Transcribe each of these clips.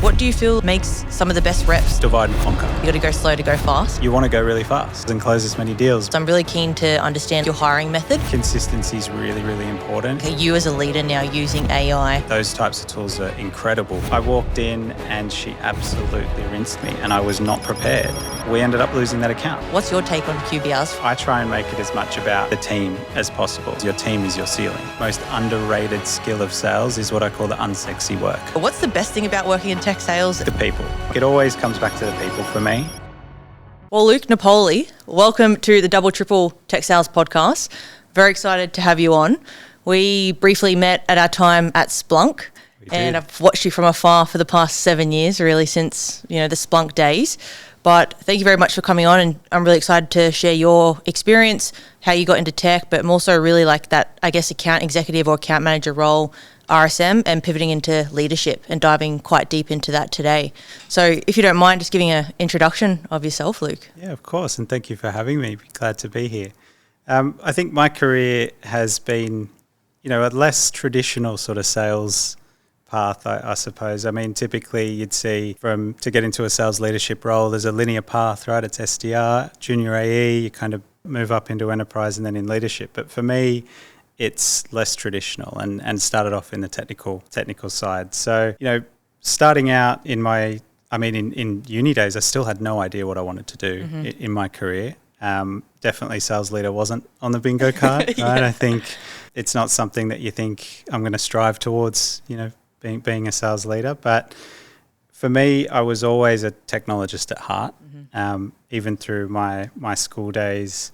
What do you feel makes some of the best reps? Divide and conquer. You got to go slow to go fast. You want to go really fast and close as many deals. So I'm really keen to understand your hiring method. Consistency is really, really important. Okay, you as a leader now using AI. Those types of tools are incredible. I walked in and she absolutely rinsed me and I was not prepared. We ended up losing that account. What's your take on QBRs? I try and make it as much about the team as possible. Your team is your ceiling. Most underrated skill of sales is what I call the unsexy work. What's the best thing about working in tech sales? The people. It always comes back to the people for me. Well, Luke Napoli, welcome to the Double Triple Tech Sales Podcast. Very excited to have you on. We briefly met at our time at Splunk, and I've watched you from afar for the past 7 years, really since the Splunk days. But thank you very much for coming on, and I'm really excited to share your experience, how you got into tech, but more so really like that, I guess, account executive or account manager role, RSM, and pivoting into leadership and diving quite deep into that today. So if you don't mind just giving an introduction of yourself, Luke. Yeah, of course, and thank you for having me. Glad to be here. I think my career has been, a less traditional sort of sales path, I suppose. I mean, typically you'd see to get into a sales leadership role, there's a linear path, right? It's SDR, junior AE, you kind of move up into enterprise and then in leadership. But for me, it's less traditional and started off in the technical side. So, starting out in uni days, I still had no idea what I wanted to do in my career. Definitely sales leader wasn't on the bingo card, right? Yeah. I think it's not something that you think I'm going to strive towards, being a sales leader. But for me, I was always a technologist at heart. Even through my school days,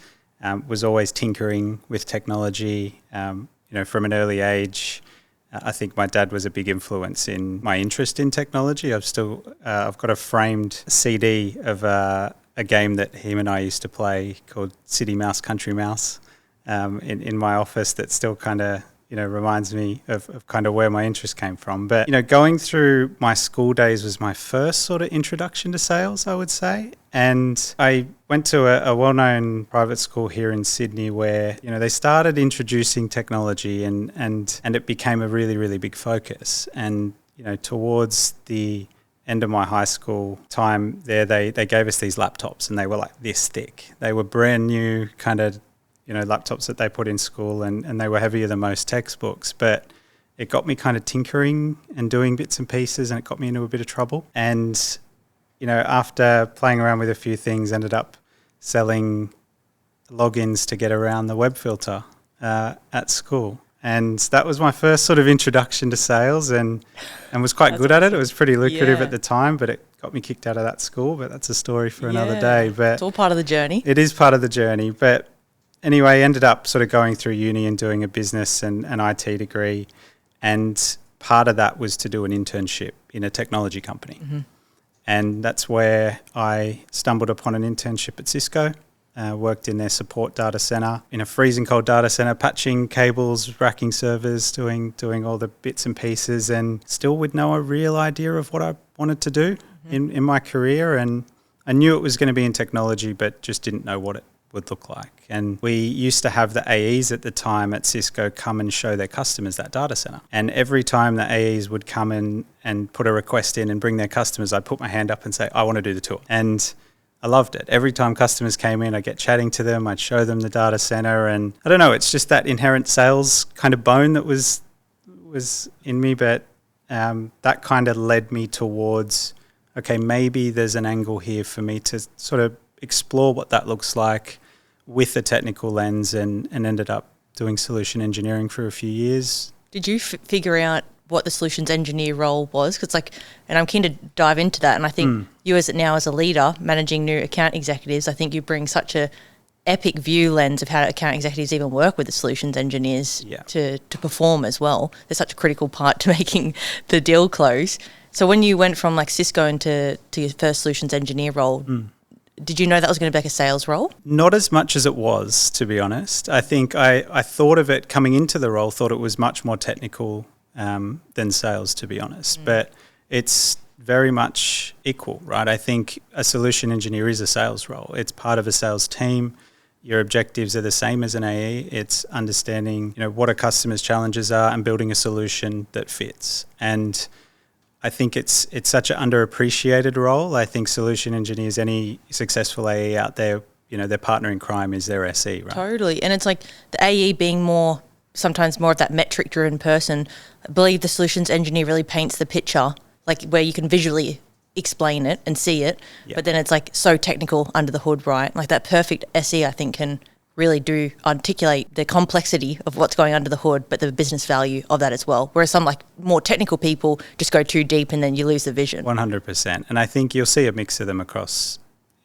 was always tinkering with technology, from an early age. I think my dad was a big influence in my interest in technology. I've got a framed CD of a game that him and I used to play called City Mouse, Country Mouse in my office that still kind of, reminds me of kind of where my interest came from. But, going through my school days was my first sort of introduction to sales, I would say. And I went to a well-known private school here in Sydney where, they started introducing technology and it became a really, really big focus. And, towards the end of my high school time there, they gave us these laptops and they were like this thick. They were brand new kind of, laptops that they put in school and they were heavier than most textbooks. But it got me kind of tinkering and doing bits and pieces and it got me into a bit of trouble. And after playing around with a few things, ended up selling logins to get around the web filter at school. And that was my first sort of introduction to sales and was quite good at it. It was pretty lucrative at the time, but it got me kicked out of that school. But that's a story for another day. But it's all part of the journey. It is part of the journey. But anyway, ended up sort of going through uni and doing a business and an IT degree. And part of that was to do an internship in a technology company. And that's where I stumbled upon an internship at Cisco, worked in their support data center, in a freezing cold data center, patching cables, racking servers, doing all the bits and pieces, and still with no real idea of what I wanted to do in my career. And I knew it was going to be in technology, but just didn't know what it would look like. And we used to have the AEs at the time at Cisco come and show their customers that data center. And every time the AEs would come in and put a request in and bring their customers, I'd put my hand up and say, I want to do the tour. And I loved it. Every time customers came in, I'd get chatting to them, I'd show them the data center. And I don't know, it's just that inherent sales kind of bone that was in me. But that kind of led me towards, okay, maybe there's an angle here for me to sort of explore what that looks like with a technical lens and ended up doing solution engineering for a few years. Did you figure out what the solutions engineer role was? Because and I'm keen to dive into that. And I think you as a leader, managing new account executives, I think you bring such a epic view lens of how account executives even work with the solutions engineers to perform as well. They're such a critical part to making the deal close. So when you went from like Cisco into your first solutions engineer role, did you know that was going to be like a sales role? Not as much as it was, to be honest. I think I thought of it coming into the role, thought it was much more technical than sales, to be honest. But it's very much equal, right? I think a solution engineer is a sales role. It's part of a sales team. Your objectives are the same as an AE. It's understanding, what a customer's challenges are and building a solution that fits. And I think it's such an underappreciated role. I think solution engineers, any successful AE out there, their partner in crime is their SE, right? Totally. And it's like the AE being sometimes more of that metric driven person. I believe the solutions engineer really paints the picture, like where you can visually explain it and see it, but then it's like so technical under the hood, right? Like that perfect SE, I think, can really articulate the complexity of what's going under the hood, but the business value of that as well. Whereas some like more technical people just go too deep and then you lose the vision. 100%. And I think you'll see a mix of them across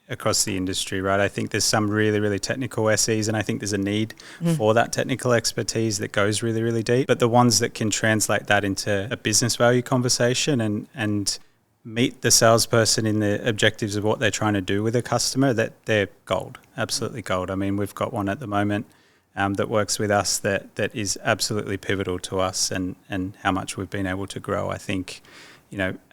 the industry, right? I think there's some really, really technical SEs, and I think there's a need for that technical expertise that goes really, really deep. But the ones that can translate that into a business value conversation and meet the salesperson in the objectives of what they're trying to do with a customer, that they're gold, absolutely gold. I mean, we've got one at the moment that works with us that is absolutely pivotal to us and how much we've been able to grow. I think,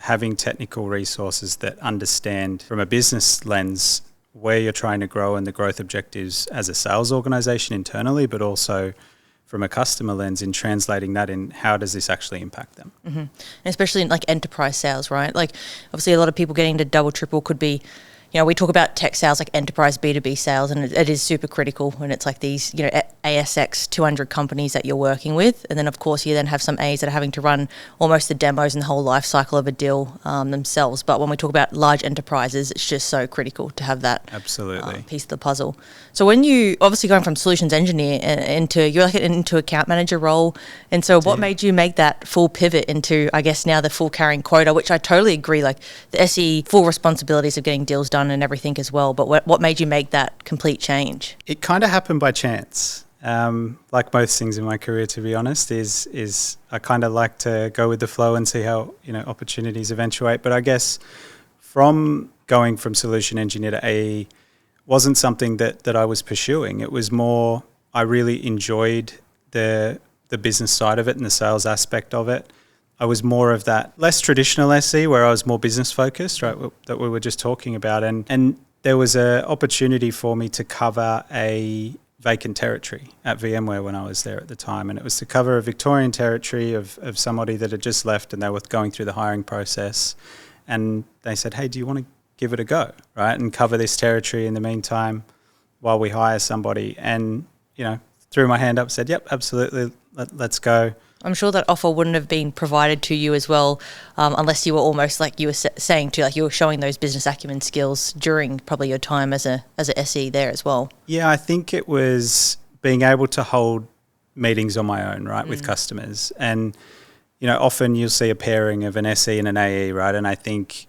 having technical resources that understand from a business lens where you're trying to grow and the growth objectives as a sales organization internally, but also from a customer lens in translating that in how does this actually impact them. Mm-hmm. And especially in like enterprise sales, right? Like obviously a lot of people getting to double triple could be, we talk about tech sales like enterprise B2B sales, and it is super critical when it's like these, ASX 200 companies that you're working with. And then of course you then have some A's that are having to run almost the demos and the whole life cycle of a deal themselves. But when we talk about large enterprises, it's just so critical to have that absolutely piece of the puzzle. So when you obviously going from solutions engineer into account manager role, and so what made you make that full pivot into, I guess now the full carrying quota, which I totally agree, like the SE full responsibilities of getting deals done and everything as well. But what made you make that complete change? It kind of happened by chance. Like most things in my career, to be honest, is I kind of like to go with the flow and see how, opportunities eventuate. But I guess from going from solution engineer to AE wasn't something that I was pursuing. It was more, I really enjoyed the business side of it and the sales aspect of it. I was more of that less traditional SE where I was more business focused, right, that we were just talking about. And there was an opportunity for me to cover a vacant territory at VMware when I was there at the time. And it was to cover a Victorian territory of somebody that had just left and they were going through the hiring process. And they said, hey, do you want to give it a go, right, and cover this territory in the meantime while we hire somebody? And, threw my hand up, said, yep, absolutely, let's go. I'm sure that offer wouldn't have been provided to you as well, unless you were almost like you were saying to, like you were showing those business acumen skills during probably your time as a SE there as well. Yeah, I think it was being able to hold meetings on my own, right, with customers. And, often you'll see a pairing of an SE and an AE, right? And I think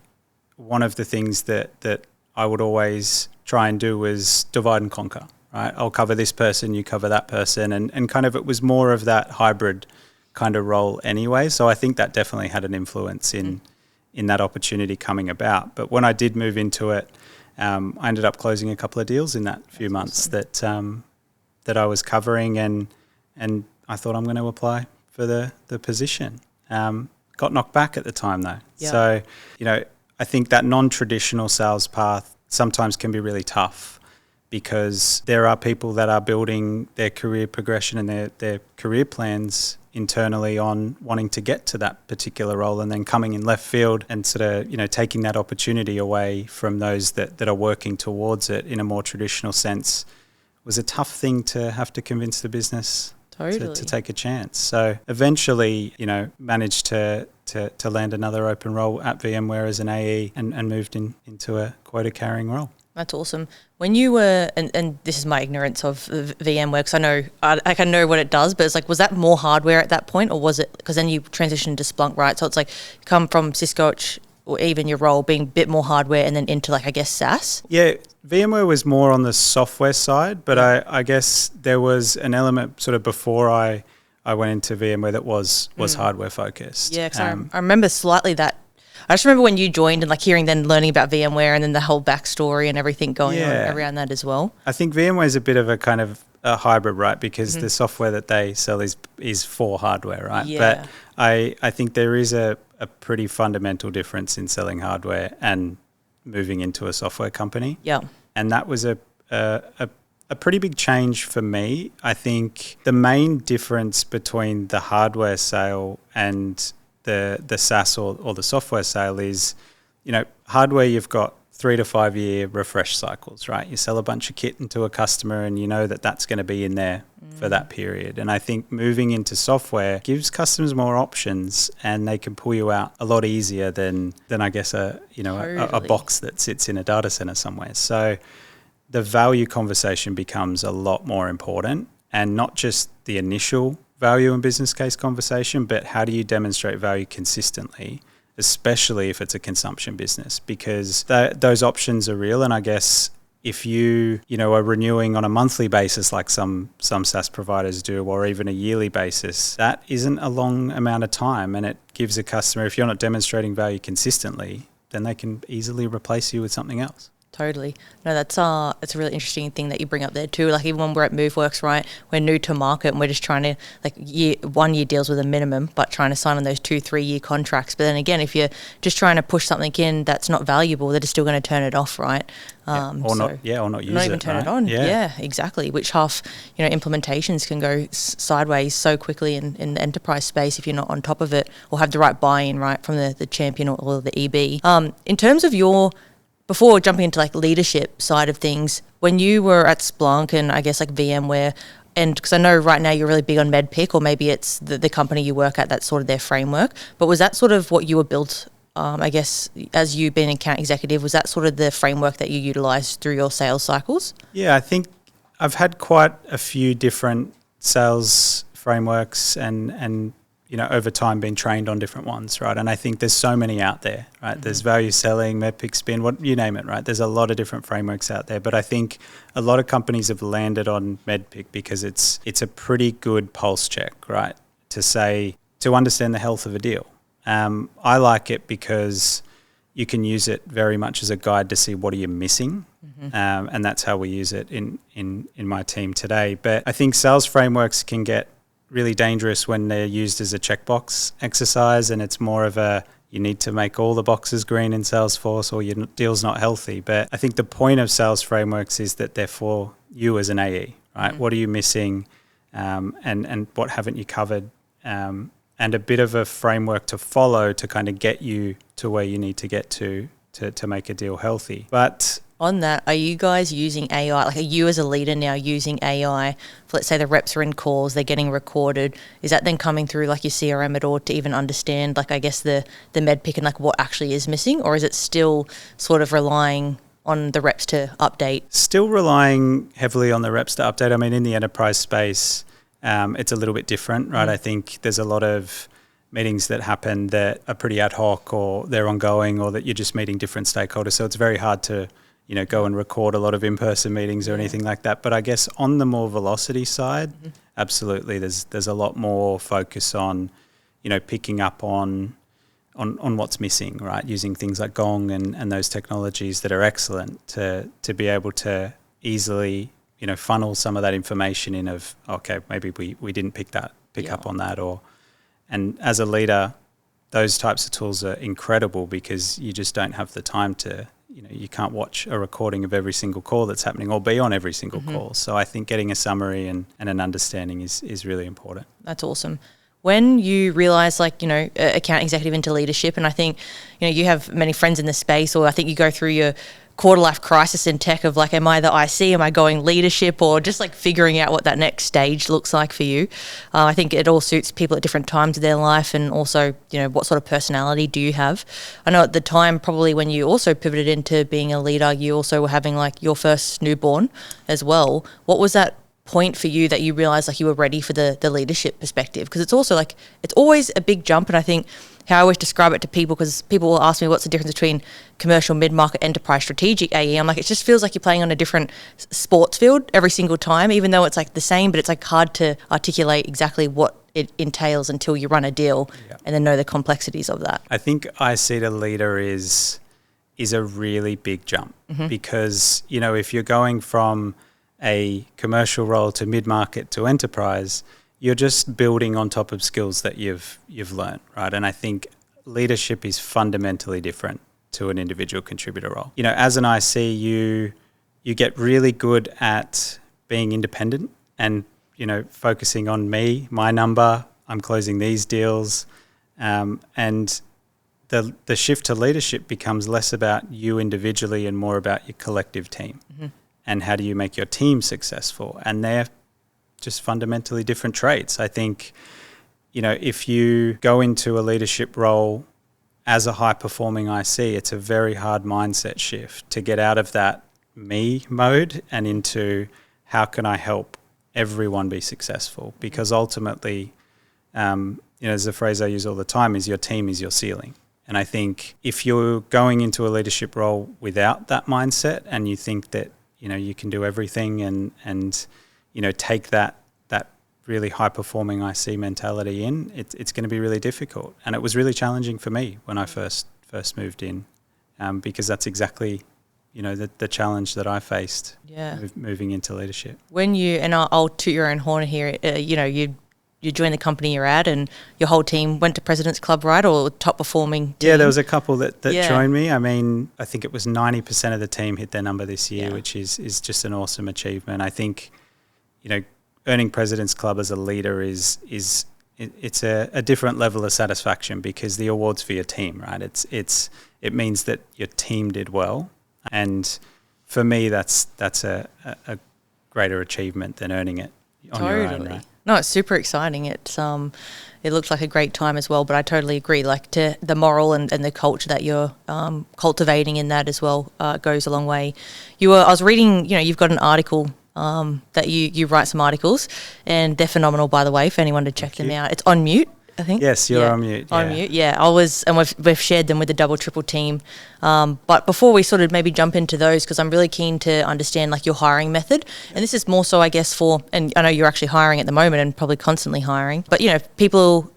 one of the things that I would always try and do was divide and conquer, right? I'll cover this person, you cover that person. And kind of it was more of that hybrid kind of role anyway. So I think that definitely had an influence in that opportunity coming about. But when I did move into it, I ended up closing a couple of deals in that few months that I was covering, and I thought I'm going to apply for the position. Got knocked back at the time though. Yeah. So, I think that non-traditional sales path sometimes can be really tough because there are people that are building their career progression and their career plans internally on wanting to get to that particular role, and then coming in left field and sort of, taking that opportunity away from those that are working towards it in a more traditional sense was a tough thing to have to convince the business to take a chance. So eventually, managed to land another open role at VMware as an AE and moved into a quota carrying role. That's awesome. When you were, and this is my ignorance of VMware, because I can know what it does, but it's like, was that more hardware at that point, or was it, because then you transitioned to Splunk, right? So it's like you come from Cisco, or even your role being a bit more hardware and then into like, I guess, SaaS? Yeah, VMware was more on the software side, but I guess there was an element sort of before I went into VMware that was hardware focused. Yeah, because I remember slightly that. I just remember when you joined and like learning about VMware and then the whole backstory and everything going on around that as well. I think VMware is a bit of a kind of a hybrid, right? Because the software that they sell is for hardware, right? Yeah. But I think there is a pretty fundamental difference in selling hardware and moving into a software company. Yeah. And that was a pretty big change for me. I think the main difference between the hardware sale and the SaaS or the software sale is, hardware you've got 3 to 5 year refresh cycles, right? You sell a bunch of kit into a customer and you know that that's going to be in there for that period. And I think moving into software gives customers more options and they can pull you out a lot easier than I guess a box that sits in a data center somewhere. So the value conversation becomes a lot more important, and not just the initial value and business case conversation, but how do you demonstrate value consistently, especially if it's a consumption business, because those options are real. And I guess if you are renewing on a monthly basis like some SaaS providers do, or even a yearly basis, that isn't a long amount of time, and it gives a customer, if you're not demonstrating value consistently, then they can easily replace you with something else. Totally. No, that's a really interesting thing that you bring up there too. Like even when we're at MoveWorks, right, we're new to market and we're just trying to 1 year deals with a minimum, but trying to sign on those 2-3 year contracts. But then again, if you're just trying to push something in that's not valuable, they're just still going to turn it off, right? Or not use it. Not even turn right? it on. Yeah, exactly. Which half, implementations can go sideways so quickly in the enterprise space if you're not on top of it or have the right buy-in, right, from the champion or the EB. In terms of before jumping into like leadership side of things, when you were at Splunk and I guess like VMware, and because I know right now you're really big on MEDDPICC, or maybe it's the company you work at, that's sort of their framework, but was that sort of what you were built, I guess, as you being an account executive, was that sort of the framework that you utilised through your sales cycles? Yeah, I think I've had quite a few different sales frameworks and over time been trained on different ones, right? And I think there's so many out there, right? Mm-hmm. There's value selling, MEDDPICC spin, what you name it, right? There's a lot of different frameworks out there, but I think a lot of companies have landed on MEDDPICC because it's a pretty good pulse check, right? To understand the health of a deal. I like it because you can use it very much as a guide to see what are you missing. Mm-hmm. And that's how we use it in my team today. But I think sales frameworks can get really dangerous when they're used as a checkbox exercise, and it's more of you need to make all the boxes green in Salesforce or your deal's not healthy. But I think the point of sales frameworks is that they're for you as an AE, right? Mm-hmm. What are you missing, and what haven't you covered, and a bit of a framework to follow to kind of get you to where you need to get to make a deal healthy. But on that, are you guys using AI? Like, are you as a leader now using AI for, let's say, the reps are in calls, they're getting recorded? Is that then coming through like your CRM at all to even understand, like, I guess the MEDDPICC and like what actually is missing? Or is it still sort of relying on the reps to update? Still relying heavily on the reps to update. I mean, in the enterprise space, it's a little bit different, right? I think there's a lot of meetings that happen that are pretty ad hoc, or they're ongoing, or that you're just meeting different stakeholders. So it's very hard to go and record a lot of in-person meetings or anything like that. But I guess on the more velocity side, absolutely, there's a lot more focus on, picking up on what's missing, right? Using things like Gong and those technologies that are excellent to be able to easily, funnel some of that information in of, okay, maybe we didn't pick up on that. And as a leader, those types of tools are incredible because you just don't have the time to, you can't watch a recording of every single call that's happening or be on every single call. So I think getting a summary and an understanding is really important. That's awesome. When you realize, account executive into leadership, and I think, you have many friends in the space, or I think you go through your quarter life crisis in tech of like, am I the IC, am I going leadership, or just like figuring out what that next stage looks like for you. I think it all suits people at different times of their life, and also, what sort of personality do you have? I know at the time, probably when you also pivoted into being a leader, you also were having like your first newborn as well. What was that point for you that you realized like you were ready for the leadership perspective? Because it's also like, it's always a big jump. And I think how I always describe it to people, because people will ask me what's the difference between commercial, mid-market, enterprise, strategic AE. I'm like, it just feels like you're playing on a different sports field every single time, even though it's like the same, but it's like hard to articulate exactly what it entails until you run a deal and then know the complexities of that. I think IC to leader is a really big jump because, if you're going from a commercial role to mid-market to enterprise, you're just building on top of skills that you've learned, right? And I think leadership is fundamentally different to an individual contributor role. As an IC, you get really good at being independent and, focusing on me, my number, I'm closing these deals, And the shift to leadership becomes less about you individually and more about your collective team. And how do you make your team successful? And they're just fundamentally different traits. I think, if you go into a leadership role as a high-performing IC, it's a very hard mindset shift to get out of that me mode and into how can I help everyone be successful? Because ultimately, there's a phrase I use all the time, is your team is your ceiling. And I think if you're going into a leadership role without that mindset and you think that, you can do everything and take that really high-performing IC mentality in, it's going to be really difficult. And it was really challenging for me when I first moved in, because that's exactly, the challenge that I faced moving into leadership. When and I'll toot your own horn here, you joined the company you're at and your whole team went to President's Club, right, or top-performing team? Yeah, there was a couple that joined me. I mean, I think it was 90% of the team hit their number this year, which is just an awesome achievement. I think, earning President's Club as a leader it's a different level of satisfaction because the award's for your team, right? It means that your team did well, and for me, that's a greater achievement than earning it on your own, right? No, it's super exciting. It looks like a great time as well, but I totally agree. Like to the moral and the culture that you're cultivating in that as well goes a long way. I was reading, you've got an article that you write some articles, and they're phenomenal, by the way, for anyone to check them out. It's on mute, I think. Yes, you're on mute. On mute, yeah. And we've shared them with the double triple team. But before we sort of maybe jump into those, because I'm really keen to understand like your hiring method, and this is more so, I guess, and I know you're actually hiring at the moment and probably constantly hiring, but people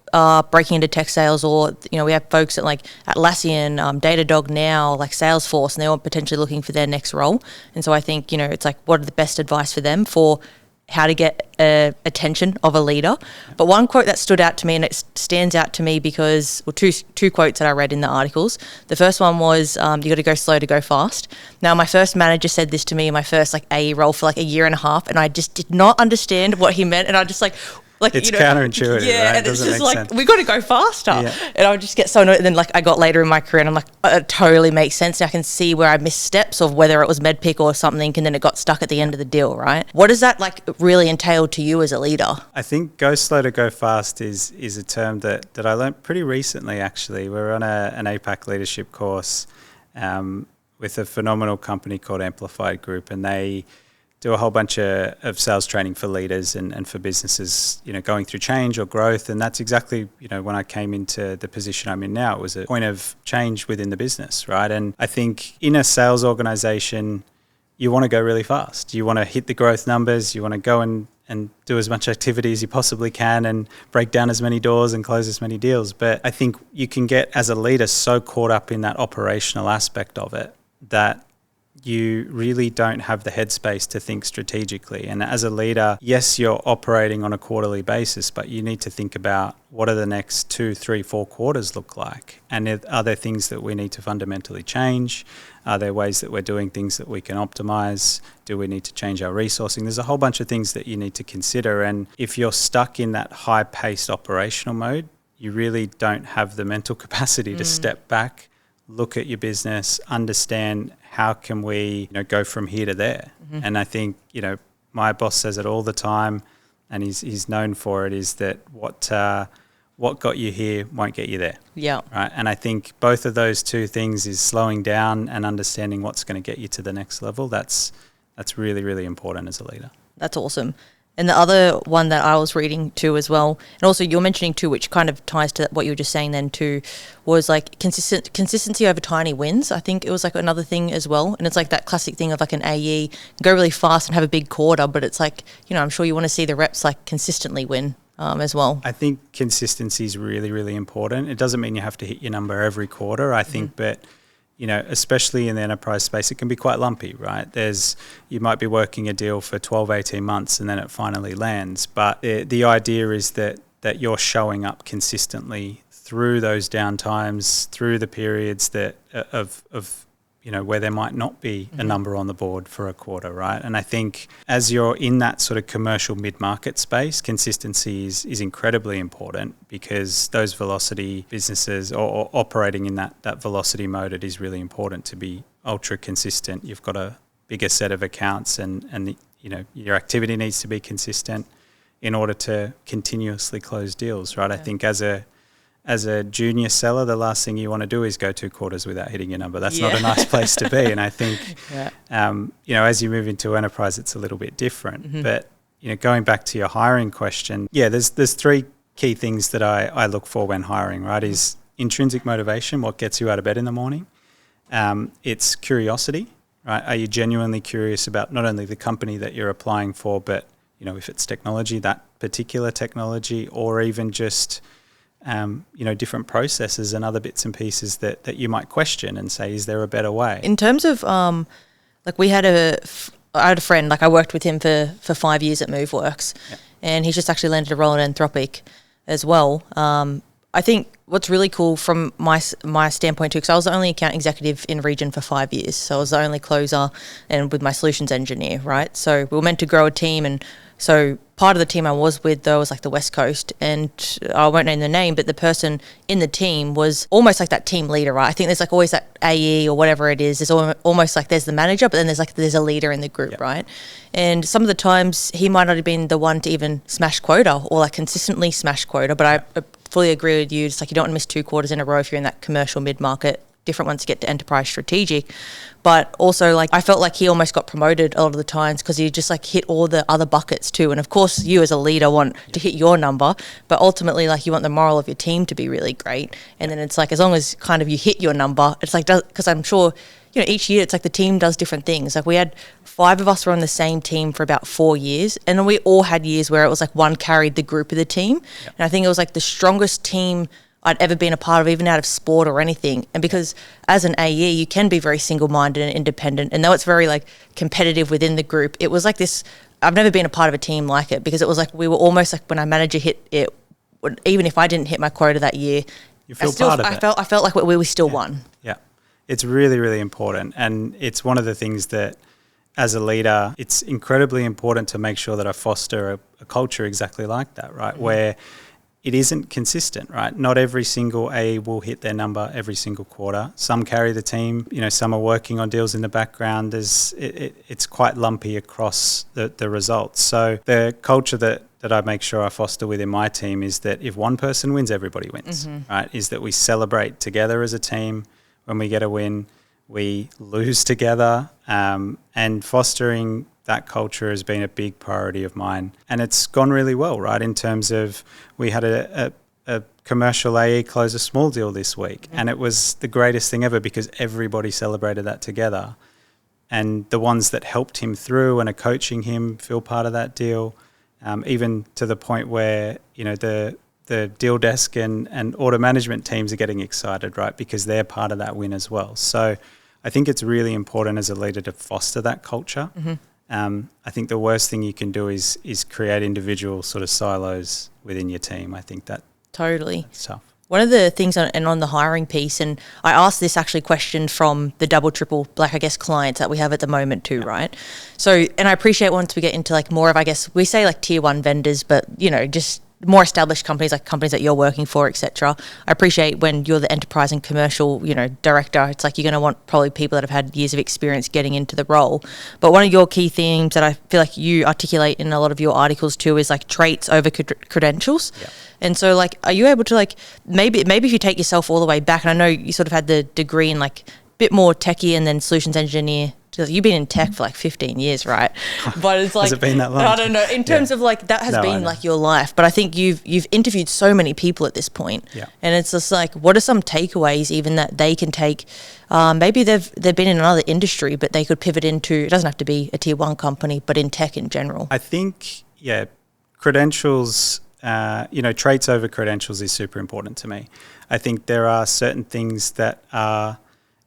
breaking into tech sales, or we have folks at Atlassian, Datadog now, like Salesforce, and they're all potentially looking for their next role. And so I think it's like, what are the best advice for them for how to get attention of a leader? But one quote that stood out to me, and it stands out to me because, two quotes that I read in the articles. The first one was, you got to go slow to go fast. Now, my first manager said this to me in my first AE role for a year and a half, and I just did not understand what he meant, and I just it's counterintuitive, right? And it's just we got to go faster. Yeah. And I would just get so annoyed. And then I got later in my career and I'm like, it totally makes sense. I can see where I missed steps of whether it was MEDDPICC or something, and then it got stuck at the end of the deal, right? What does that really entail to you as a leader? I think go slow to go fast is a term that I learned pretty recently, actually. We're on an APAC leadership course with a phenomenal company called Amplified Group, and they do a whole bunch of sales training for leaders and for businesses, going through change or growth. And that's exactly, when I came into the position I'm in now, it was a point of change within the business, right? And I think in a sales organization, you want to go really fast. You want to hit the growth numbers. You want to go and do as much activity as you possibly can and break down as many doors and close as many deals. But I think you can get, as a leader, so caught up in that operational aspect of it that you really don't have the headspace to think strategically. And as a leader, yes, you're operating on a quarterly basis, but you need to think about what are the next 2, 3, 4 quarters look like? And are there things that we need to fundamentally change? Are there ways that we're doing things that we can optimize? Do we need to change our resourcing? There's a whole bunch of things that you need to consider. And if you're stuck in that high-paced operational mode, you really don't have the mental capacity to step back, look at your business, understand how can we go from here to there. And I think my boss says it all the time, and he's known for it, is that what got you here won't get you there. Yeah. Right. And I think both of those two things is slowing down and understanding what's going to get you to the next level. That's really, really important as a leader. That's awesome. And the other one that I was reading too as well, and also you're mentioning too, which kind of ties to what you were just saying then too, was consistency over tiny wins. I think it was another thing as well. And it's that classic thing of an AE, go really fast and have a big quarter, but it's I'm sure you want to see the reps consistently win as well. I think consistency is really, really important. It doesn't mean you have to hit your number every quarter, I think, but especially in the enterprise space, it can be quite lumpy, right? You might be working a deal for 12, 18 months and then it finally lands. But the idea is that you're showing up consistently through those downtimes, through the periods of where there might not be a number on the board for a quarter, right? And I think as you're in that sort of commercial mid-market space, consistency is incredibly important, because those velocity businesses or operating in that velocity mode, it is really important to be ultra consistent. You've got a bigger set of accounts and your activity needs to be consistent in order to continuously close deals, right? Yeah. I think as a junior seller, the last thing you want to do is go 2 quarters without hitting your number. That's not a nice place to be. And I think, as you move into enterprise, it's a little bit different. Mm-hmm. But, going back to your hiring question, there's 3 key things that I look for when hiring, right? Mm-hmm. Is intrinsic motivation, what gets you out of bed in the morning. It's curiosity, right? Are you genuinely curious about not only the company that you're applying for, but, if it's technology, that particular technology, or even just different processes and other bits and pieces that you might question and say, is there a better way? In terms of, I had a friend, I worked with him for 5 years at MoveWorks, and he's just actually landed a role at Anthropic as well. I think what's really cool from my standpoint too, because I was the only account executive in region for 5 years, so I was the only closer and with my solutions engineer, right? So we were meant to grow a team, and so part of the team I was with, though, was the West Coast, and I won't name the name, but the person in the team was almost like that team leader, right? I think there's always that AE or whatever it is. There's almost there's the manager, but then there's a leader in the group, right? And some of the times he might not have been the one to even smash quota or consistently smash quota, but I fully agree with you. It's you don't want to miss 2 quarters in a row if you're in that commercial mid-market. Different ones to get to enterprise strategic, but also I felt he almost got promoted a lot of the times because he just hit all the other buckets too. And of course you as a leader want to hit your number, but ultimately you want the moral of your team to be really great. And then it's as long as kind of you hit your number, it's because I'm sure each year it's the team does different things. We had 5 of us were on the same team for about 4 years, and then we all had years where it was one carried the group of the team. And I think it was the strongest team I'd ever been a part of, even out of sport or anything. And because as an AE, you can be very single-minded and independent. And though it's very competitive within the group, it was this, I've never been a part of a team like it, because it was we were almost when our manager hit it, even if I didn't hit my quota that year, you feel part of it. I felt like we still won. Yeah, it's really, really important. And it's one of the things that as a leader, it's incredibly important to make sure that I foster a culture exactly like that, right? Mm-hmm. Where it isn't consistent, right? Not every single A will hit their number every single quarter. Some carry the team, some are working on deals in the background. It's quite lumpy across the results. So the culture that I make sure I foster within my team is that if one person wins, everybody wins, right? Is that we celebrate together as a team. When we get a win, we lose together, and fostering that culture has been a big priority of mine. And it's gone really well, right? In terms of, we had a commercial AE close a small deal this week. And it was the greatest thing ever because everybody celebrated that together. And the ones that helped him through and are coaching him feel part of that deal, even to the point where, the deal desk and order management teams are getting excited, right? Because they're part of that win as well. So I think it's really important as a leader to foster that culture. Mm-hmm. I think the worst thing you can do is create individual sort of silos within your team. I think that's tough. One of the things on the hiring piece, and I asked this actually question from the double, triple, clients that we have at the moment too, right? So, and I appreciate once we get into more of, we say tier 1 vendors, but just more established companies, companies that you're working for, etc. I appreciate when you're the enterprise and commercial, director, it's you're going to want probably people that have had years of experience getting into the role. But one of your key themes that I feel you articulate in a lot of your articles too is traits over credentials. Yeah. And so are you able to maybe if you take yourself all the way back, and I know you sort of had the degree in bit more techie and then solutions engineer. You've been in tech for 15 years, right? But it's has it been that long? I don't know. In terms of that has been your life. But I think you've interviewed so many people at this point. Yeah. And it's just what are some takeaways even that they can take? Maybe they've been in another industry, but they could pivot into, it doesn't have to be a tier 1 company, but in tech in general. I think, credentials, traits over credentials is super important to me. I think there are certain things that are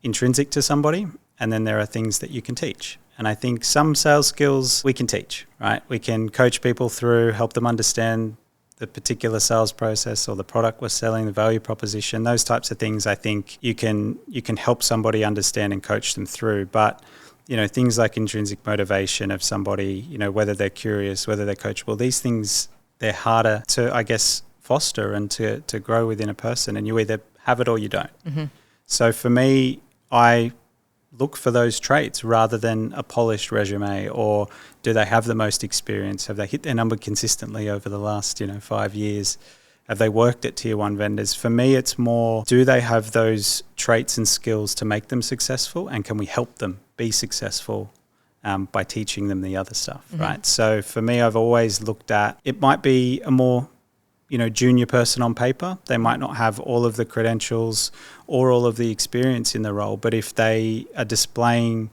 intrinsic to somebody, and then there are things that you can teach. And I think some sales skills we can teach, right? We can coach people through, help them understand the particular sales process or the product we're selling, the value proposition, those types of things, I think you can help somebody understand and coach them through. But, things like intrinsic motivation of somebody, whether they're curious, whether they're coachable, these things, they're harder to, I guess, foster and to grow within a person, and you either have it or you don't. Mm-hmm. So for me, I look for those traits rather than a polished resume, or do they have the most experience? Have they hit their number consistently over the last 5 years? Have they worked at tier 1 vendors? For me, it's more, do they have those traits and skills to make them successful, and can we help them be successful by teaching them the other stuff, Mm-hmm. right? So for me, I've always looked at, it might be a more junior person on paper. They might not have all of the credentials or all of the experience in the role, but if they are displaying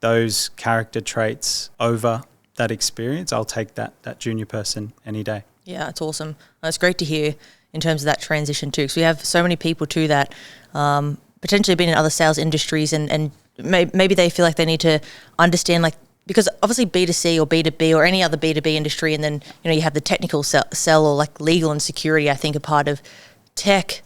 those character traits over that experience, I'll take that junior person any day. Yeah, it's awesome. It's great to hear in terms of that transition too, because we have so many people too that potentially been in other sales industries and maybe they feel like they need to understand, because obviously B2C or B2B or any other B2B industry, and then you have the technical sell or legal and security, I think, a part of tech,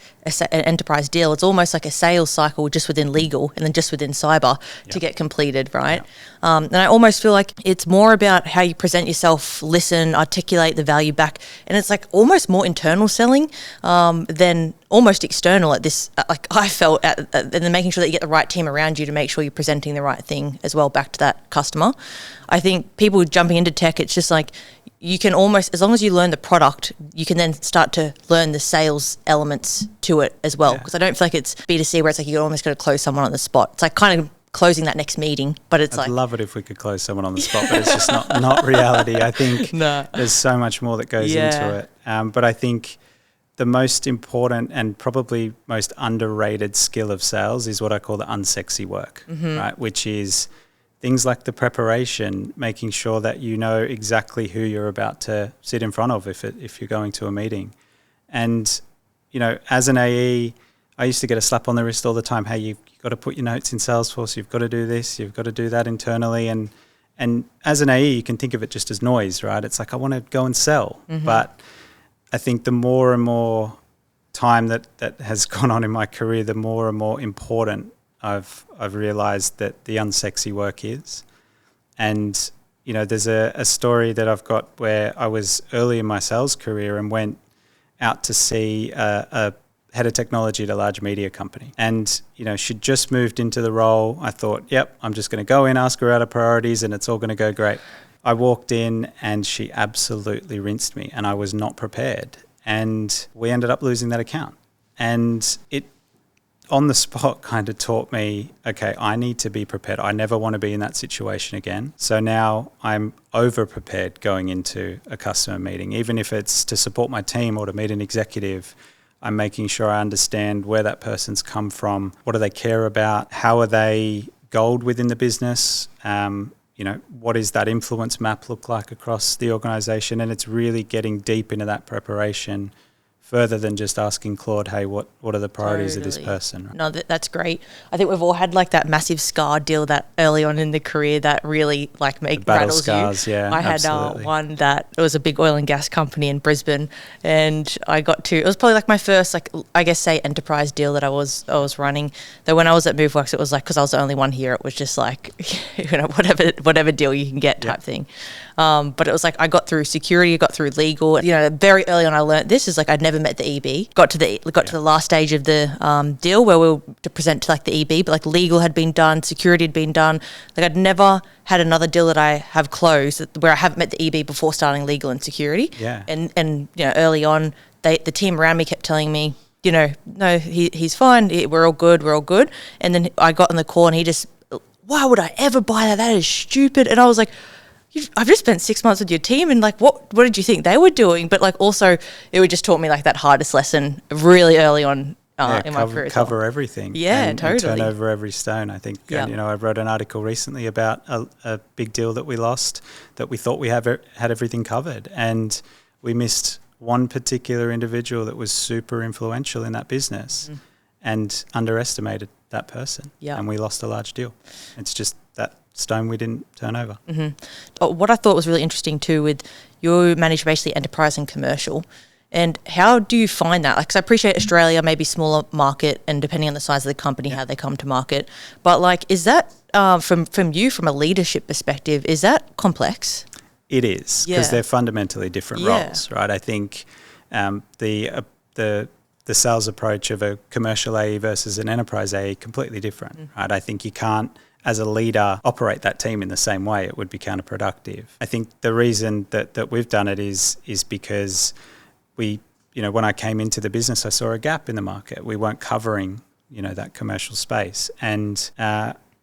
an enterprise deal. It's almost like a sales cycle just within legal and then just within cyber to get completed, right? And I almost feel like it's more about how you present yourself, listen, articulate the value back, and it's almost more internal selling than almost external at this, I felt, and then making sure that you get the right team around you to make sure you're presenting the right thing as well back to that customer. I think people jumping into tech, it's just you can almost, as long as you learn the product, you can then start to learn the sales elements to it as well. Because I don't feel like it's B2C where it's you're almost going to close someone on the spot. It's kind of closing that next meeting, but it's I'd love it if we could close someone on the spot, but it's just not reality. I think there's so much more that goes into it. But I think the most important and probably most underrated skill of sales is what I call the unsexy work, right? Which is things like the preparation, making sure that you know exactly who you're about to sit in front of if you're going to a meeting. And, as an AE, I used to get a slap on the wrist all the time. Hey, you've got to put your notes in Salesforce. You've got to do this. You've got to do that internally. And as an AE, you can think of it just as noise, right? It's I want to go and sell. Mm-hmm. But I think the more and more time that has gone on in my career, the more and more important I've realised that the unsexy work is. And, there's a story that I've got where I was early in my sales career and went out to see a head of technology at a large media company. And, she'd just moved into the role. I thought, yep, I'm just going to go in, ask her out of priorities, and it's all going to go great. I walked in and she absolutely rinsed me, and I was not prepared. And we ended up losing that account. And it on the spot kind of taught me, okay, I need to be prepared. I never want to be in that situation again. So now I'm over prepared going into a customer meeting. Even if it's to support my team or to meet an executive, I'm making sure I understand where that person's come from. What do they care about? How are they gold within the business? What does that influence map look like across the organization? And it's really getting deep into that preparation further than just asking Claude, hey, what are the priorities of this person? Right? No, that's great. I think we've all had that massive scar deal that early on in the career that really rattles scars, you. Yeah, I had one that it was a big oil and gas company in Brisbane, and it was probably my first enterprise deal that I was running. Though when I was at MoveWorks, it was because I was the only one here, it was just whatever deal you can get type thing. But it was I got through security, I got through legal. Very early on, I learned this is I'd never met the EB. Got to the last stage of the deal where we were to present to the EB, but legal had been done, security had been done. I'd never had another deal that I have closed where I haven't met the EB before starting legal and security. Yeah. And early on, the team around me kept telling me, no, he's fine. We're all good. And then I got on the call and he just, why would I ever buy that? That is stupid. And I was like, I've just spent 6 months with your team, and what did you think they were doing? But also, it would just taught me that hardest lesson really early on in my career. Cover everything. Yeah, and totally. Turn over every stone. I think. Yep. And, I wrote an article recently about a big deal that we lost that we thought we had everything covered, and we missed one particular individual that was super influential in that business, and underestimated that person. Yeah. And we lost a large deal. It's just that stone we didn't turn over. Mm-hmm. What I thought was really interesting too, with you manage basically enterprise and commercial, And how do you find that? Like, 'cause I appreciate Australia may be smaller market, and depending on the size of the company, how they come to market. But like, is that from a leadership perspective, is that complex? It is, because they're fundamentally different roles, right? I think the sales approach of a commercial AE versus an enterprise AE completely different, right? I think you can't, as a leader, operate that team in the same way. It would be counterproductive. I think the reason that we've done it is because we, when I came into the business, I saw a gap in the market. We weren't covering, that commercial space. And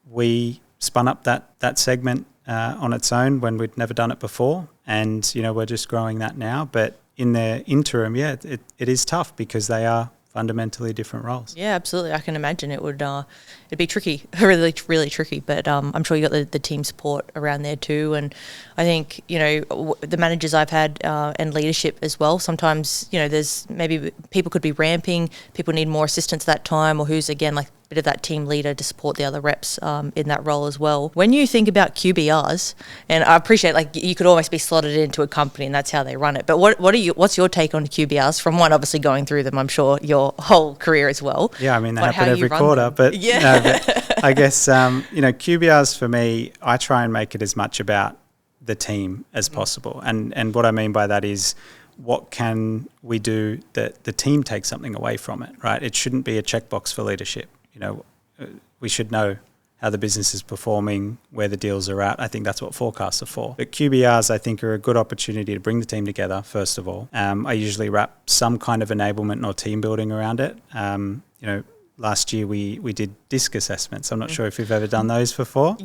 we spun up that segment on its own when we'd never done it before. And, we're just growing that now. But in the interim, it is tough because they are fundamentally different roles. Yeah, absolutely. I can imagine it would it'd be tricky, really, really tricky. But I'm sure you got the team support around there too. And I think the managers I've had and leadership as well. Sometimes there's maybe people could be ramping, people need more assistance at that time, or who's again like a bit of that team leader to support the other reps in that role as well. When you think about QBRs, and I appreciate like you could almost be slotted into a company and that's how they run it. But what's your take on QBRs? From one, obviously going through them, I'm sure your whole career as well. Yeah, I mean, they happen every quarter. But, but I guess, QBRs for me, I try and make it as much about the team as possible. And what I mean by that is, what can we do that the team takes something away from it, right? It shouldn't be a checkbox for leadership. We should know how the business is performing, where the deals are at. I think that's what forecasts are for. But QBRs, I think, are a good opportunity to bring the team together, first of all. I usually wrap some kind of enablement or team building around it. Last year we did DISC assessments. I'm not sure if you've ever done those before.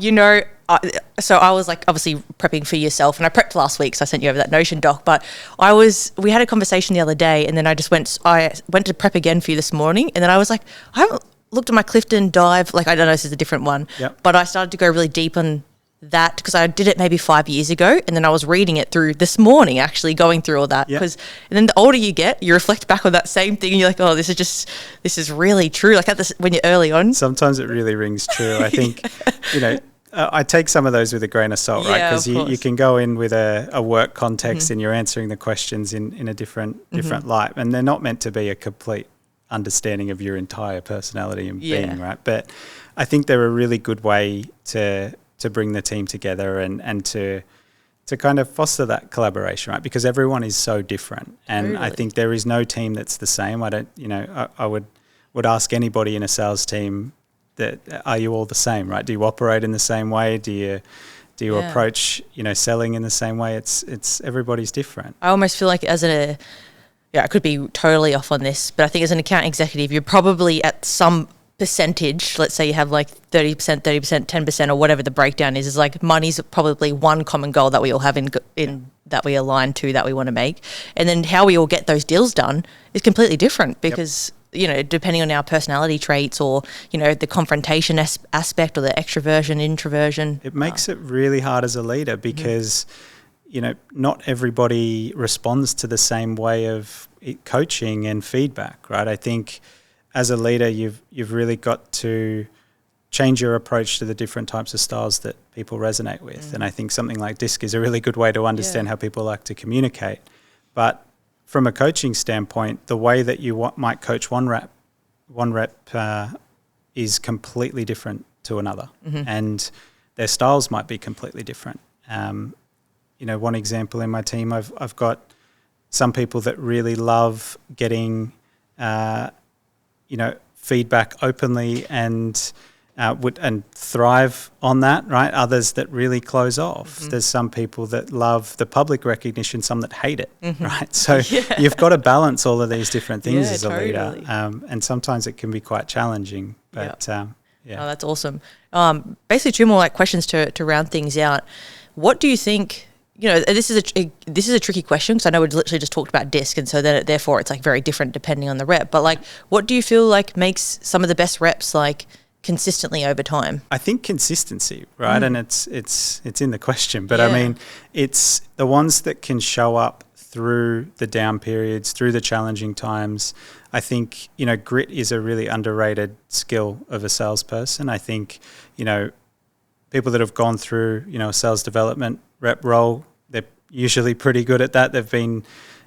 So I was like obviously prepping for yourself, and I prepped last week, so I sent you over that Notion doc. But we had a conversation the other day, and then I went to prep again for you this morning, and then I was like, I haven't looked at my Clifton Dive. Like, I don't know, this is a different one, but I started to go really deep on that because I did it maybe 5 years ago, and then I was reading it through this morning, actually going through all that. And then the older you get, you reflect back on that same thing, and you're like, oh, this is really true. Like when you're early on, sometimes it really rings true. I think I take some of those with a grain of salt, right? Because you can go in with a work context and you're answering the questions in a different light, and they're not meant to be a complete understanding of your entire personality and being, right? But I think they're a really good way to bring the team together and to kind of foster that collaboration, right? Because everyone is so different, and I think there is no team that's the same. I would ask anybody in a sales team that, are you all the same, right? Do you operate in the same way? Do you approach selling in the same way? It's everybody's different. I almost feel like I could be totally off on this, but I think as an account executive, you're probably at some percentage, let's say you have like 30%, 10%, or whatever the breakdown is like money's probably one common goal that we all have in that we align to, that we want to make. And then how we all get those deals done is completely different because, depending on our personality traits or, the confrontation aspect or the extroversion, introversion. It makes it really hard as a leader because not everybody responds to the same way of coaching and feedback, right? I think as a leader, you've really got to change your approach to the different types of styles that people resonate with. And I think something like DISC is a really good way to understand how people like to communicate. But from a coaching standpoint, the way that you might coach one rep is completely different to another. And their styles might be completely different. One example in my team, I've got some people that really love getting, feedback openly and thrive on that, right? Others that really close off. There's some people that love the public recognition, some that hate it, right? So you've got to balance all of these different things as a leader, and sometimes it can be quite challenging. But Oh, that's awesome. Basically, two more questions to round things out. What do you think? This is a tricky question because I know we literally just talked about DISC, and so therefore it's very different depending on the rep. But what do you feel makes some of the best reps consistently over time? I think consistency, right? And it's in the question, but I mean, it's the ones that can show up through the down periods, through the challenging times. I think grit is a really underrated skill of a salesperson. I think people that have gone through a sales development rep role, they're usually pretty good at that. They've been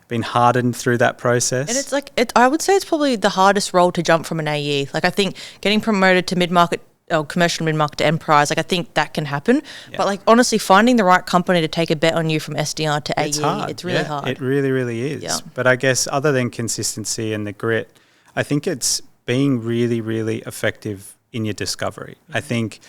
been hardened through that process. And it's like, I would say it's probably the hardest role to jump from an AE. Like I think getting promoted to mid-market or commercial mid-market to enterprise, like I think that can happen. Yeah. But like honestly, finding the right company to take a bet on you from SDR to AE, it's really hard. It really, really is. Yeah. But I guess other than consistency and the grit, I think it's being really, really effective in your discovery. Mm-hmm. I think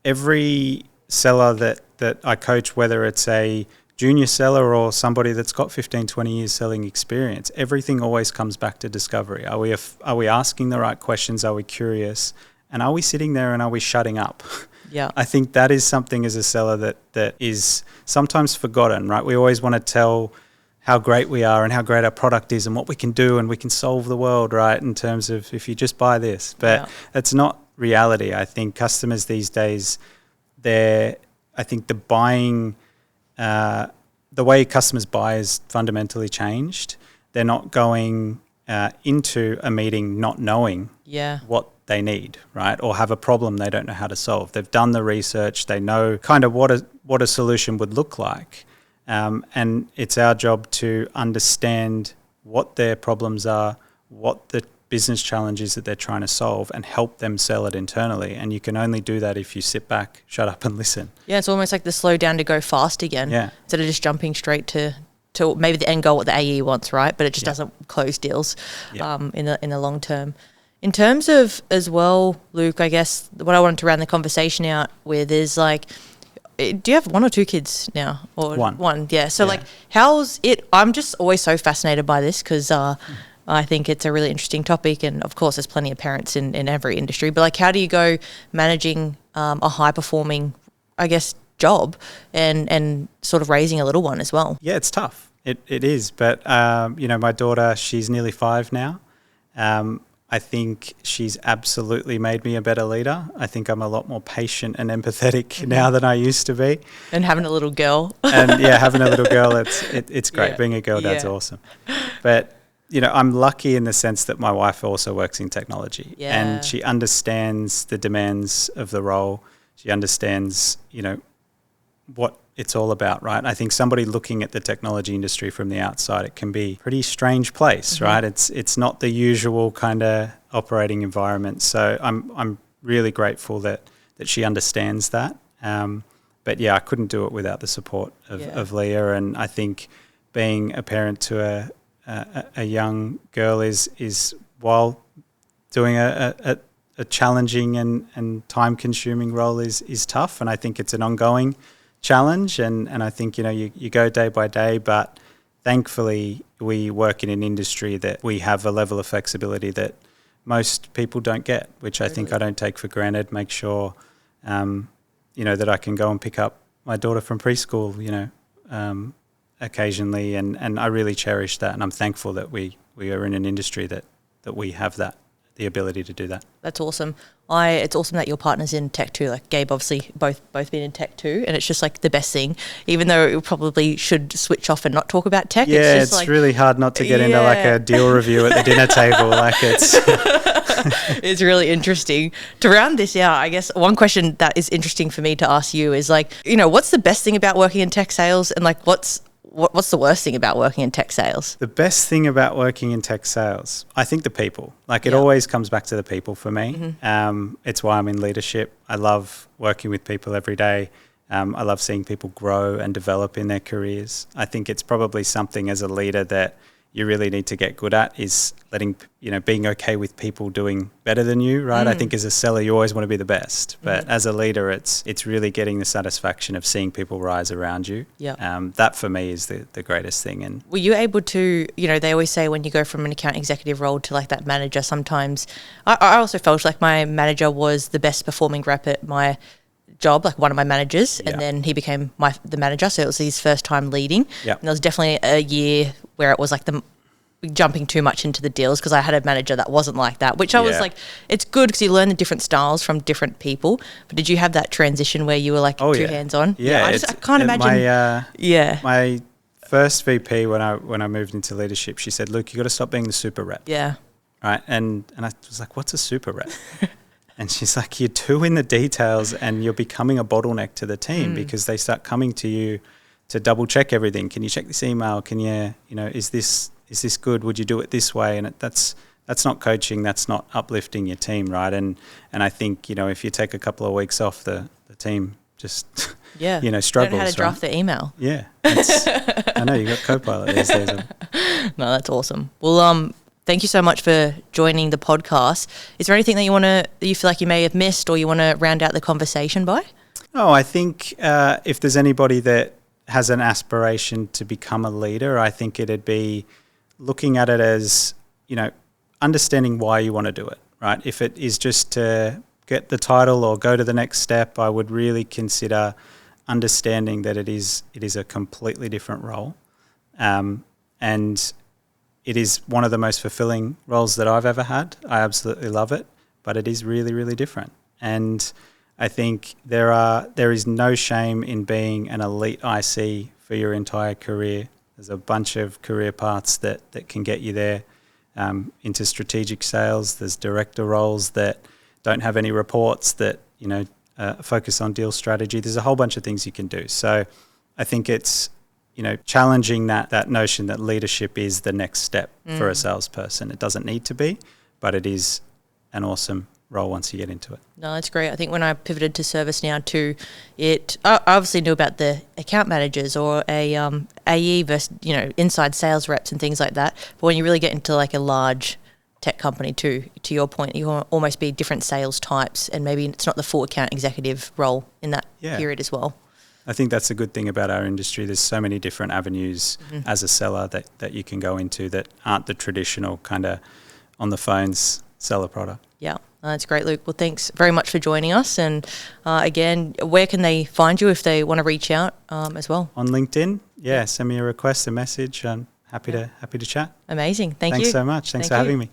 every seller that I coach, whether it's a junior seller or somebody that's got 15, 20 years selling experience, everything always comes back to discovery. Are we asking the right questions? Are we curious? And are we sitting there and are we shutting up? Yeah. I think that is something as a seller that is sometimes forgotten, right? We always want to tell how great we are and how great our product is and what we can do and we can solve the world, right? In terms of if you just buy this. But that's not reality. I think customers these days, I think the buying, the way customers buy is fundamentally changed. They're not going into a meeting not knowing what they need, right? Or have a problem they don't know how to solve. They've done the research. They know kind of what a solution would look like. And it's our job to understand what their problems are, what the business challenges that they're trying to solve, and help them sell it internally. And you can only do that if you sit back, shut up and listen. Yeah, it's almost like the slow down to go fast again. Yeah. Instead of just jumping straight to maybe the end goal, what the AE wants, right? But it just doesn't close deals in the long term. In terms of as well, Luke, I guess what I wanted to round the conversation out with is like, do you have 1 or 2 kids now? Or one, yeah. So like, how's it? I'm just always so fascinated by this because I think it's a really interesting topic, and of course, there's plenty of parents in every industry. But like, how do you go managing a high performing, I guess, job and sort of raising a little one as well? Yeah, it's tough. It is, but my daughter, she's nearly 5 now. I think she's absolutely made me a better leader. I think I'm a lot more patient and empathetic now than I used to be. And having a little girl. And having a little girl, it's great. Being a girl dad's awesome. But, I'm lucky in the sense that my wife also works in technology. Yeah. And she understands the demands of the role. She understands, what it's all about, right? I think somebody looking at the technology industry from the outside, it can be a pretty strange place, right? It's not the usual kind of operating environment. So I'm really grateful that she understands that. But yeah, I couldn't do it without the support of Leah. And I think being a parent to a young girl is while doing a challenging and time-consuming role is tough. And I think it's an ongoing challenge, and I think you go day by day, but thankfully we work in an industry that we have a level of flexibility that most people don't get, which I think I don't take for granted. Make sure that I can go and pick up my daughter from preschool occasionally, and I really cherish that, and I'm thankful that we are in an industry that we have the ability to do that. That's awesome. It's awesome that your partner's in tech too. Like Gabe, obviously, both been in tech too, and it's just like the best thing. Even though it probably should switch off and not talk about tech. Yeah, it's like, really hard not to get into like a deal review at the dinner table. Like it's it's really interesting. To round this out, I guess one question that is interesting for me to ask you is like, what's the best thing about working in tech sales, and like what's the worst thing about working in tech sales? The best thing about working in tech sales, I think the people. Like it always comes back to the people for me. Mm-hmm. It's why I'm in leadership. I love working with people every day. I love seeing people grow and develop in their careers. I think it's probably something as a leader that you really need to get good at, is being okay with people doing better than you, right? I think as a seller, you always want to be the best. But as a leader, it's really getting the satisfaction of seeing people rise around you. Yeah. That for me is the greatest thing. And were you able to, they always say when you go from an account executive role to like that manager, sometimes I also felt like my manager was the best performing rep at my job, like one of my managers, and then he became the manager, so it was his first time leading. And there was definitely a year where it was like jumping too much into the deals, because I had a manager that wasn't like that, which I was like, it's good because you learn the different styles from different people. But did you have that transition where you were like too hands on? I can't imagine. My first VP when I moved into leadership, she said, "Luke, you got to stop being the super rep." Yeah. Right. And I was like, "What's a super rep?" And she's like, "You're too in the details and you're becoming a bottleneck to the team because they start coming to you to double check everything. Can you check this email? Can you, is this good? Would you do it this way? And that's not coaching. That's not uplifting your team, right? And I think, if you take a couple of weeks off, the team just, struggles. Don't know how to draft the email. Yeah. I know, you got Copilot these days. No, that's awesome. Well, thank you so much for joining the podcast. Is there anything that you feel like you may have missed or you want to round out the conversation by? Oh, I think if there's anybody that has an aspiration to become a leader, I think it'd be looking at it as, understanding why you want to do it, right? If it is just to get the title or go to the next step, I would really consider understanding that it is a completely different role. And it is one of the most fulfilling roles that I've ever had. I absolutely love it, but it is really, really different. And I think there is no shame in being an elite IC for your entire career. There's a bunch of career paths that can get you there. Into strategic sales, there's director roles that don't have any reports that, focus on deal strategy. There's a whole bunch of things you can do. So I think it's, challenging that notion that leadership is the next step for a salesperson. It doesn't need to be, but it is an awesome role once you get into it. No, that's great. I think when I pivoted to ServiceNow too, I obviously knew about the account managers or AE versus, inside sales reps and things like that. But when you really get into like a large tech company too, to your point, you will almost be different sales types and maybe it's not the full account executive role in that period as well. I think that's a good thing about our industry. There's so many different avenues as a seller that you can go into that aren't the traditional kind of on the phones seller product. Yeah, that's great, Luke. Well, thanks very much for joining us. And again, where can they find you if they want to reach out as well? On LinkedIn. Yeah, send me a request, a message. I'm happy to chat. Amazing. Thanks so much. Thanks for having me.